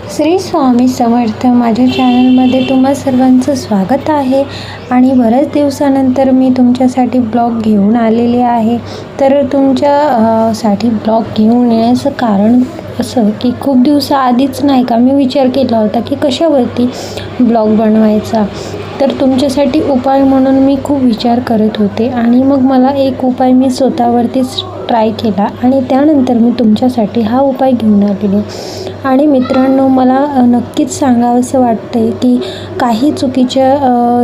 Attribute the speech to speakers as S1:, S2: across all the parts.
S1: श्री स्वामी समर्थ. माझ्या चॅनलमध्ये तुम्हा सर्वांचं स्वागत आहे आणि बऱ्याच दिवसानंतर मी तुमच्यासाठी ब्लॉग घेऊन आलेले आहे. तर तुमच्यासाठी ब्लॉग घेऊन येण्याचं कारण असं की खूप दिवसाआधीच नाही का मी विचार केला होता की कशावरती ब्लॉग बनवायचा. तर तुमच्यासाठी उपाय म्हणून मी खूप विचार करत होते आणि मग मला एक उपाय मी स्वतःवरतीच ट्राय केला आणि त्यानंतर मी तुमच्यासाठी हा उपाय घेऊन आलेले. आणि मित्रांनो, मला नक्कीच सांगावंसं वाटतं आहे की काही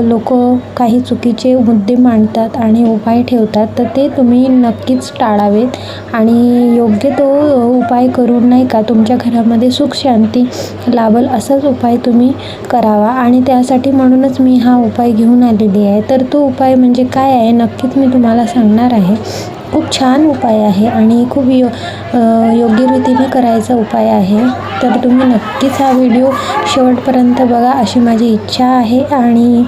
S1: लोक काही चुकीचे मुद्दे मांडतात आणि उपाय ठेवतात, तर ते तुम्ही नक्कीच टाळावेत आणि योग्य तो उपाय करून नाही का तुमच्या घरामध्ये सुख शांती लाभेल असाच उपाय तुम्ही करावा. आणि त्यासाठी म्हणूनच मी हा उपाय घेऊन आलेली आहे. तर तो उपाय म्हणजे काय आहे नक्कीच मी तुम्हाला सांगणार आहे. खूप छान उपाय आहे आणि खूप योग्य रीतीने करायचा उपाय आहे. तर तुम्ही नक्कीच हा व्हिडिओ शेवटपर्यंत बघा अशी माझी इच्छा आहे. आणि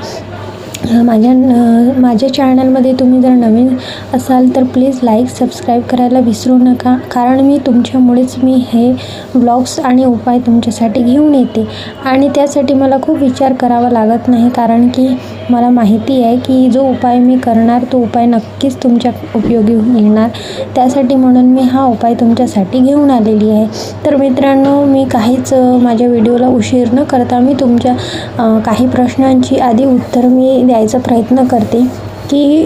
S1: माझ्या चॅनलमध्ये तुम्ही जर नवीन असाल तर प्लीज लाईक सबस्क्राईब करायला विसरू नका, कारण मी तुमच्यामुळेच मी हे ब्लॉग्स आणि उपाय तुमच्यासाठी घेऊन येते. आणि त्यासाठी मला खूप विचार करावा लागत नाही, कारण की मला माहिती आहे की जो उपाय मी करणार तो उपाय नक्कीच तुमच्या उपयोगी येणार. त्यासाठी म्हणून मी हा उपाय तुमच्यासाठी घेऊन आलेली आहे. तर मित्रांनो, मी काहीच माझ्या व्हिडिओला उशीर न करता मी तुमच्या काही प्रश्नांची आधी उत्तर मी द्यायचा प्रयत्न करते की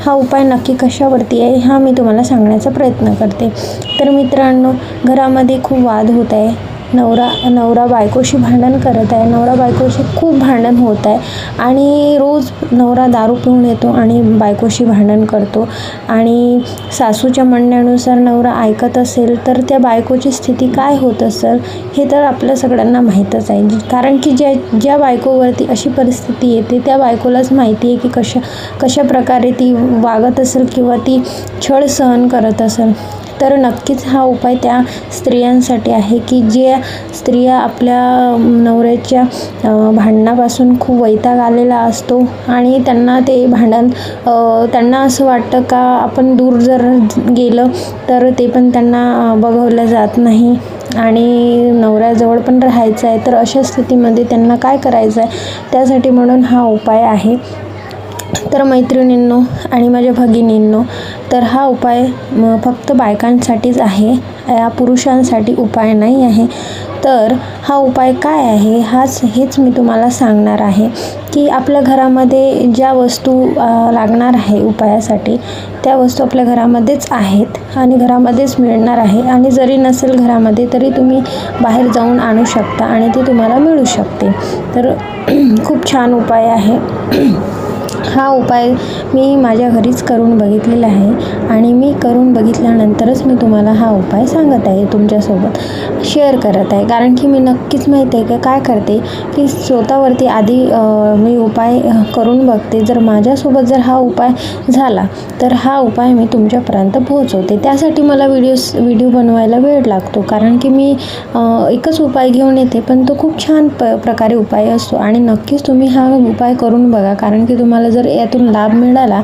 S1: हा उपाय नक्की कशावरती आहे हा मी तुम्हाला सांगण्याचा प्रयत्न करते. तर मित्रांनो, घरामध्ये खूप वाद होत आहे. नवरा बायकोशी भांडण करत आहे. नवरा बायकोशी खूप भांडण होत आहे आणि रोज नवरा दारू पिऊन येतो आणि बायकोशी भांडण करतो. आणि सासूच्या म्हणण्यानुसार नवरा ऐकत असेल तर त्या बायकोची स्थिती काय होत असेल हे तर आपल्या सगळ्यांना माहीतच आहे. कारण की ज्या बायकोवरती अशी परिस्थिती येते त्या बायकोलाच माहिती आहे की कशा प्रकारे ती वागत असेल किंवा ती छळ सहन करत असेल. तर नक्कीच हा उपाय त्या स्त्रियांसाठी आहे की ज्या स्त्रिया आपल्या नवऱ्याच्या भांडणापासून खूप वैताग आलेला असतो आणि त्यांना ते भांडण त्यांना असं वाटतं का आपण दूर जर गेलं तर ते पण त्यांना बघवलं जात नाही आणि नवऱ्याजवळ पण राहायचं आहे. तर अशा स्थितीमध्ये त्यांना काय करायचं आहे, त्यासाठी म्हणून हा उपाय आहे. तर मैत्रिणींनो आणि माझ्या भगिनींनो, तर हा उपाय फक्त बायकांसाठीच आहे, या पुरुषांसाठी उपाय नाही आहे. तर हा उपाय काय आहे हेच मी तुम्हाला सांगणार आहे की आपल्या घरामध्ये ज्या वस्तू लागणार आहे उपायासाठी त्या वस्तू आपल्या घरामध्येच आहेत आणि घरामध्येच मिळणार आहे. आणि जरी नसेल घरामध्ये तरी तुम्ही बाहेर जाऊन आणू शकता आणि ती तुम्हाला मिळू शकते. तर खूप छान उपाय आहे. हा उपाय मी माझ्या घरीच करून बघितलेला आहे आणि मी करून बघितल्यानंतरच मी तुम्हाला हा उपाय सांगत आहे, तुमच्यासोबत शेअर करत आहे. कारण की मी नक्कीच माहीत आहे की काय करते की स्वतःवरती आधी मी उपाय करून बघते. जर माझ्यासोबत जर हा उपाय झाला तर हा उपाय मी तुमच्यापर्यंत पोहोचवते. त्यासाठी मला व्हिडिओ बनवायला वेळ लागतो, कारण की मी एकच उपाय घेऊन येते पण तो खूप छान प्रकारे उपाय असतो. आणि नक्कीच तुम्ही हा उपाय करून बघा, कारण की तुम्हाला जर यातून लाभ मिळाला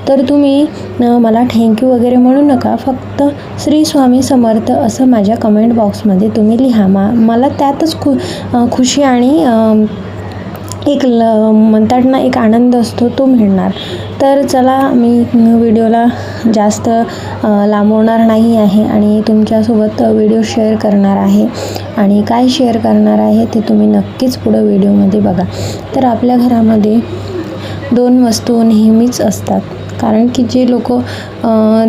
S1: तर तुम्ही मला थँक्यू वगैरे म्हणू नका, फक्त श्री स्वामी समर्थ असं माझ्या कमेंट बॉक्समध्ये तुम्ही लिहा. मला त्यातच खुशी आणि एक म्हणतात ना एक आनंद असतो तो मिळणार. तर चला, मी व्हिडिओला जास्त लांबवणार नाही आहे आणि तुमच्यासोबत व्हिडिओ शेअर करणार आहे. आणि काय शेअर करणार आहे ते तुम्ही नक्कीच पुढं व्हिडिओमध्ये बघा. तर आपल्या घरामध्ये 2 वस्तू नेहमीच असतात, कारण की जे लोक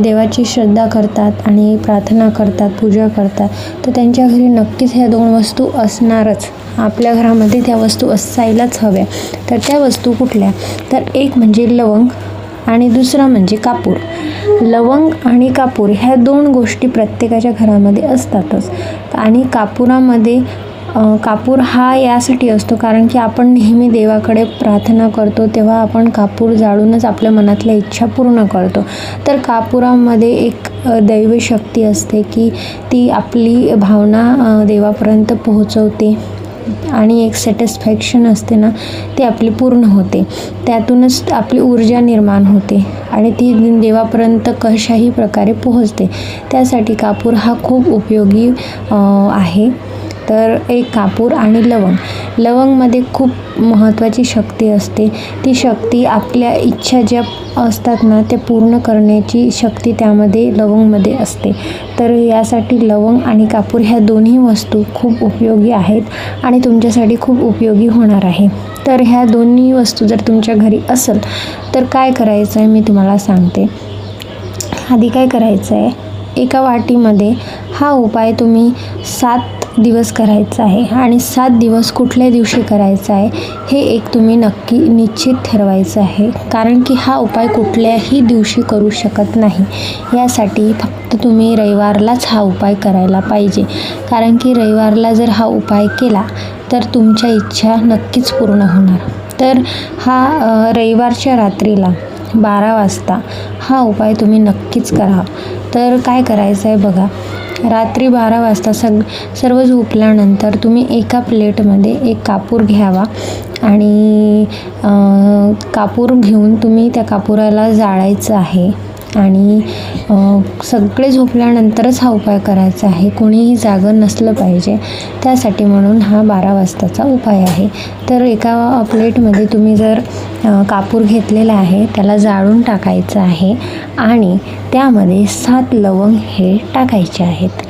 S1: देवाची श्रद्धा करतात आणि प्रार्थना करतात, पूजा करतात, तर त्यांच्या घरी नक्कीच ह्या 2 वस्तू असणारच. आपल्या घरामध्ये त्या वस्तू असायलाच हव्या. तर त्या वस्तू कुठल्या, तर एक म्हणजे लवंग आणि दुसरा म्हणजे कापूर. लवंग आणि कापूर ह्या 2 गोष्टी प्रत्येकाच्या घरामध्ये असतातच. आणि कापूर हा यासाठी असतो कारण की आपण नेहमी देवाकडे प्रार्थना करतो तेव्हा आपण कापूर जाळूनच आपल्या मनातल्या इच्छा पूर्ण करतो. तर कापुरामध्ये एक दैवी शक्ती असते की ती आपली भावना देवापर्यंत पोहोचवते आणि एक सॅटिस्फॅक्शन असते ना, ती आपली पूर्ण होते. त्यातूनच आपली ऊर्जा निर्माण होते आणि ती देवापर्यंत कशाही प्रकारे पोहोचते. त्यासाठी कापूर हा खूप उपयोगी आहे. तर एक कापूर आणि लवंग. लवंगमध्ये खूप महत्त्वाची शक्ती असते. ती शक्ती आपल्या इच्छा ज्या असतात ना त्या पूर्ण करण्याची शक्ती त्यामध्ये लवंगमध्ये असते. तर यासाठी लवंग आणि कापूर ह्या दोन्ही वस्तू खूप उपयोगी आहेत आणि तुमच्यासाठी खूप उपयोगी होणार आहे. तर ह्या दोन्ही वस्तू जर तुमच्या घरी असेल तर काय करायचं आहे मी तुम्हाला सांगते. आधी काय करायचं आहे, एका वाटीमध्ये हा उपाय तुम्ही 7 दिवस करायचा आहे आणि 7 दिवस कुठल्या दिवशी करायचा आहे हे एक तुम्ही नक्की निश्चित ठरवायचं आहे. कारण की हा उपाय कुठल्याही दिवशी करू शकत नाही. यासाठी फक्त तुम्ही रविवारलाच हा उपाय करायला पाहिजे. कारण की रविवारला जर हा उपाय केला तर तुमच्या इच्छा नक्कीच पूर्ण होणार. तर हा रविवारच्या रात्रीला 12 वाजता हा उपाय तुम्ही नक्कीच करा. तर काय करायचं आहे बघा, रात्री 12 वाजता सर्व झोपल्यानंतर तुम्ही एका प्लेटमध्ये एक कापूर घ्यावा आणि कापूर घेऊन तुम्ही त्या कापुराला जाळायचं आहे आणि सगळे झोपल्यानंतरच हा उपाय करायचा आहे. कोणीही जागं नसलं पाहिजे. त्यासाठी म्हणून हा 12 वाजताचा उपाय आहे. तर एका प्लेटमध्ये तुम्ही जर कापूर घेतलेला आहे त्याला जाळून टाकायचं आहे आणि त्यामध्ये 7 लवंग हे टाकायचे आहेत.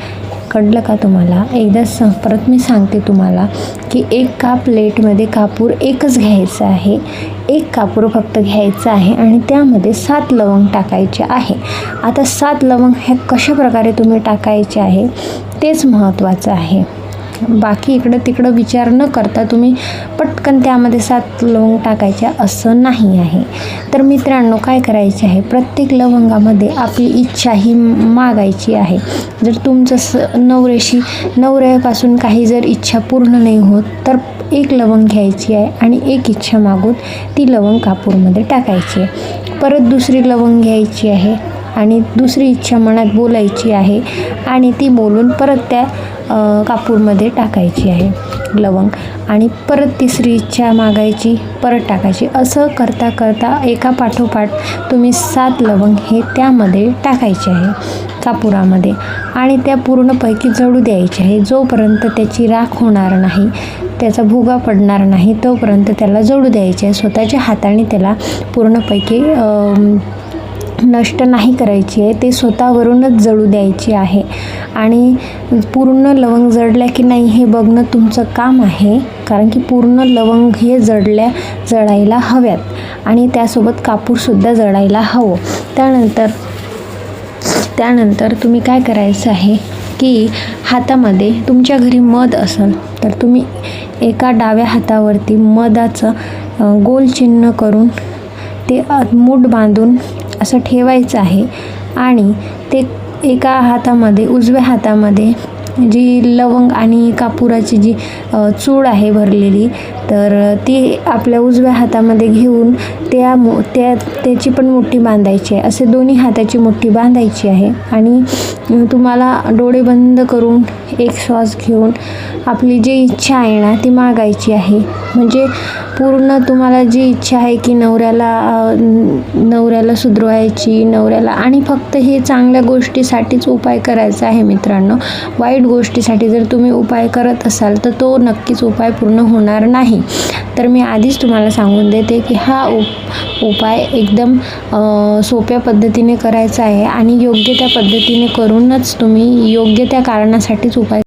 S1: कळलं का तुम्हाला? एकदा परत मी सांगते तुम्हाला की एका प्लेटमध्ये कापूर एकच घ्यायचं आहे. एक कापूर फक्त घ्यायचं आहे आणि त्यामध्ये 7 लवंग टाकायचे आहे. आता 7 लवंग हे कशा प्रकारे तुम्ही टाकायचे आहे तेच महत्त्वाचं आहे. बाकी इकडं तिकडं विचार न करता तुम्ही पटकन त्यामध्ये 7 लवंग टाकायच्या असं नाही आहे. तर मित्रांनो काय करायचे आहे, प्रत्येक लवंगामध्ये आपली इच्छा ही मागायची आहे. जर तुमचं नवऱ्यापासून काही जर इच्छा पूर्ण नाही होत तर एक लवंग घ्यायची आहे आणि एक इच्छा मागून ती लवंग कापूरमध्ये टाकायची आहे. परत दुसरी लवंग घ्यायची आहे आणि दुसरी इच्छा मनात बोलायची आहे आणि ती बोलून परत त्या कापूरमध्ये टाकायची आहे लवंग आणि परत तिसरी इच्छा मागायची, परत टाकायची. असं करता करता एका पाठोपाठ तुम्ही 7 लवंग हे त्यामध्ये टाकायचे आहे कापुरामध्ये आणि त्या पूर्णपैकी जळू द्यायचे आहे. जोपर्यंत त्याची राख होणार नाही, त्याचा भुगा पडणार नाही तोपर्यंत त्याला जळू द्यायचे आहे. स्वतःच्या हाताने त्याला पूर्णपैकी नष्ट नाही करायची आहे. ते स्वतःवरूनच जळू द्यायची आहे आणि पूर्ण लवंग जळल्या की नाही हे बघणं तुमचं काम आहे. कारण की पूर्ण लवंग हे जळायला हव्यात आणि त्यासोबत कापूरसुद्धा जळायला हवं. त्यानंतर तुम्ही काय करायचं आहे की हातामध्ये तुमच्या घरी मध असेल तर तुम्ही एका डाव्या हातावरती मधाचं गोल चिन्ह करून ते मूठ बांधून असं ठेवायचं आहे आणि ते एका हातामध्ये उजव्या हातामध्ये जी लवंग आणि कापुराची जी चूळ आहे भरलेली तर ती आपल्या उजव्या हातामध्ये घेऊन त्याची पण मुठ्ठी बांधायची आहे. असे दोन्ही हाताची मुठ्ठी बांधायची आहे आणि तुम्हाला डोळे बंद करून एक श्वास घेऊन आपली जी इच्छा आहे ना ती मागायची आहे. म्हणजे पूर्ण तुम्हाला जी इच्छा आहे की नवऱ्याला सुधरवायची नवऱ्याला आणि फक्त हे चांगल्या गोष्टीसाठीच उपाय करायचा आहे मित्रांनो. वाईट गोष्टीसाठी जर तुम्ही उपाय करत असाल तर तो नक्कीच उपाय पूर्ण होणार नाही. तर मी आधीच तुम्हाला सांगून देते की हा उपाय एकदम सोप्या पद्धतीने करायचा आहे आणि योग्य त्या पद्धतीने करूनच तुम्ही योग्य त्या कारणासाठीच उपाय